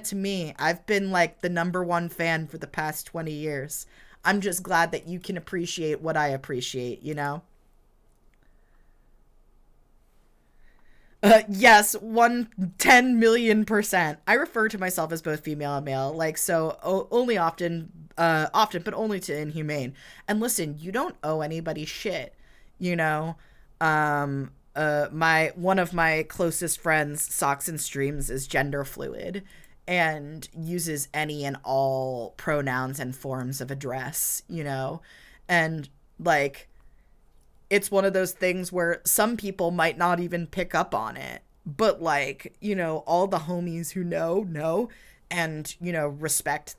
To me, I've been like the number one fan for the past 20 years. I'm just glad that you can appreciate what I appreciate, you know? Yes, 110 million%. I refer to myself as both female and male, like so only often, but only to inhumane. And listen, you don't owe anybody shit, you know. My one of my closest friends, Socks and Streams, is gender fluid, and uses any and all pronouns and forms of address, you know, and like it's one of those things where some people might not even pick up on it. But like, you know, all the homies who know and, you know, respect,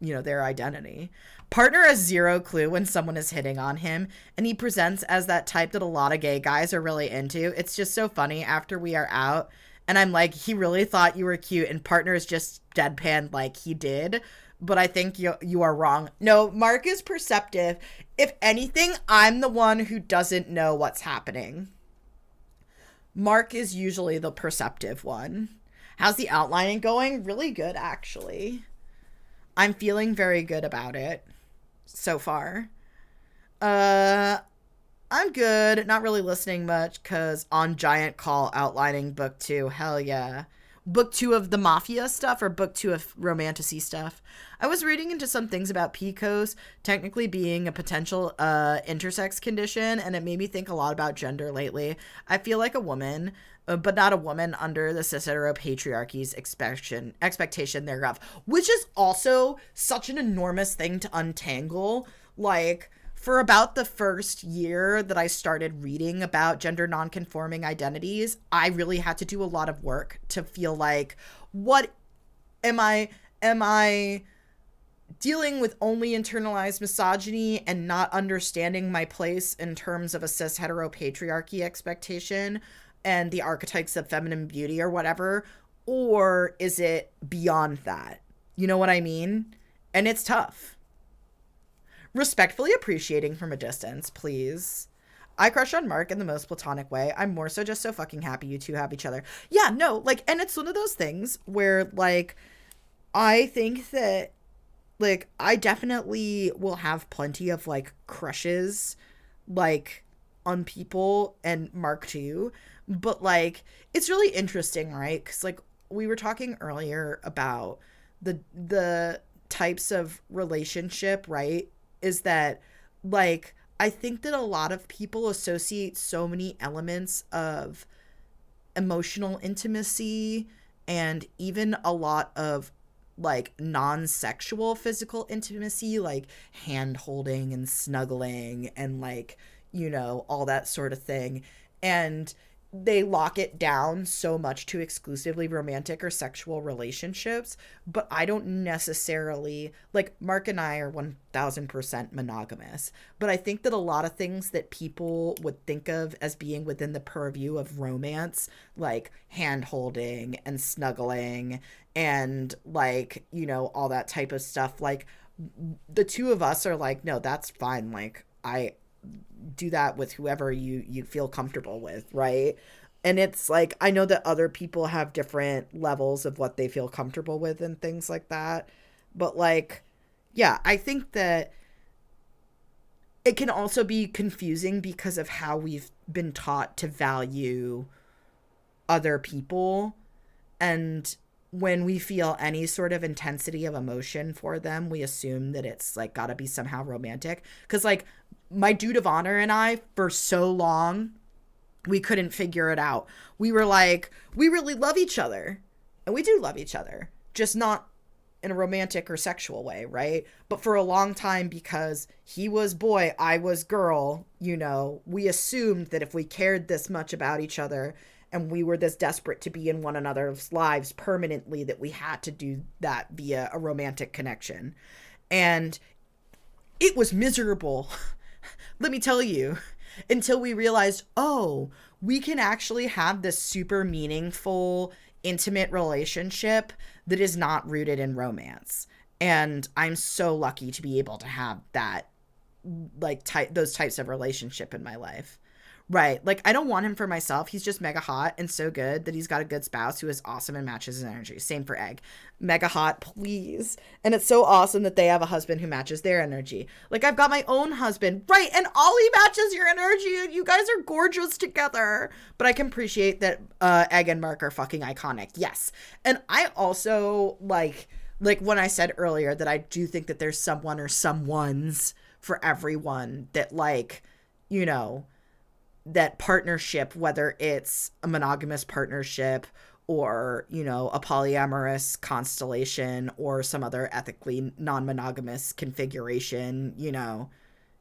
you know, their identity. Partner has zero clue when someone is hitting on him, and he presents as that type that a lot of gay guys are really into. It's just so funny after we are out. And I'm like, he really thought you were cute, and partner is just deadpan like he did. But I think you are wrong. No, Mark is perceptive. If anything, I'm the one who doesn't know what's happening. Mark is usually the perceptive one. How's the outlining going? Really good, actually. I'm feeling very good about it so far. Uh, I'm good. Not really listening much because on Giant Call outlining book two. Hell yeah. Book two of the Mafia stuff or book two of Romantasy stuff? I was reading into some things about PCOS technically being a potential intersex condition, and it made me think a lot about gender lately. I feel like a woman, but not a woman under the cis hetero patriarchy's expectation thereof, which is also such an enormous thing to untangle. Like, for about the first year that I started reading about gender nonconforming identities, I really had to do a lot of work to feel like, what am I dealing with only internalized misogyny and not understanding my place in terms of a cis hetero patriarchy expectation and the archetypes of feminine beauty or whatever? Or is it beyond that? You know what I mean? And it's tough. Respectfully appreciating from a distance, please. I crush on Mark in the most platonic way. I'm more so just so fucking happy you two have each other. Yeah, no, like, and it's one of those things where, like, I think that, like, I definitely will have plenty of, like, crushes, like, on people, and Mark too. But, like, it's really interesting, right? Because, like, we were talking earlier about the types of relationship, right? Is that, like, I think that a lot of people associate so many elements of emotional intimacy and even a lot of like non-sexual physical intimacy, like hand holding and snuggling and, like, you know, all that sort of thing, and they lock it down so much to exclusively romantic or sexual relationships. But I don't necessarily, like, Mark and I are 1000% monogamous, but I think that a lot of things that people would think of as being within the purview of romance, like hand holding and snuggling and, like, you know, all that type of stuff, like, the two of us are like, no, that's fine. Like, I do that with whoever you feel comfortable with, right? And it's like, I know that other people have different levels of what they feel comfortable with and things like that, but, like, yeah, I think that it can also be confusing because of how we've been taught to value other people. And when we feel any sort of intensity of emotion for them, we assume that it's like gotta be somehow romantic. Because, like, my dude of honor and I, for so long, we couldn't figure it out. We were like, we really love each other. And we do love each other, just not in a romantic or sexual way, right? But for a long time, because he was boy, I was girl, you know, we assumed that if we cared this much about each other and we were this desperate to be in one another's lives permanently, that we had to do that via a romantic connection. And it was miserable. Let me tell you, until we realized, oh, we can actually have this super meaningful, intimate relationship that is not rooted in romance. And I'm so lucky to be able to have that, like, those types of relationship in my life. Right. Like, I don't want him for myself. He's just mega hot and so good that he's got a good spouse who is awesome and matches his energy. Same for Egg. Mega hot, please. And it's so awesome that they have a husband who matches their energy. Like, I've got my own husband. Right. And Ollie matches your energy. And you guys are gorgeous together. But I can appreciate that Egg and Mark are fucking iconic. Yes. And I also, like when I said earlier that I do think that there's someone or someones for everyone that, like, you know, that partnership, whether it's a monogamous partnership or, you know, a polyamorous constellation or some other ethically non-monogamous configuration, you know,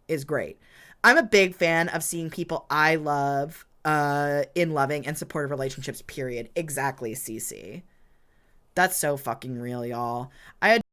is great. I'm a big fan of seeing people I love in loving and supportive relationships, period. Exactly, Cece. That's so fucking real, y'all. I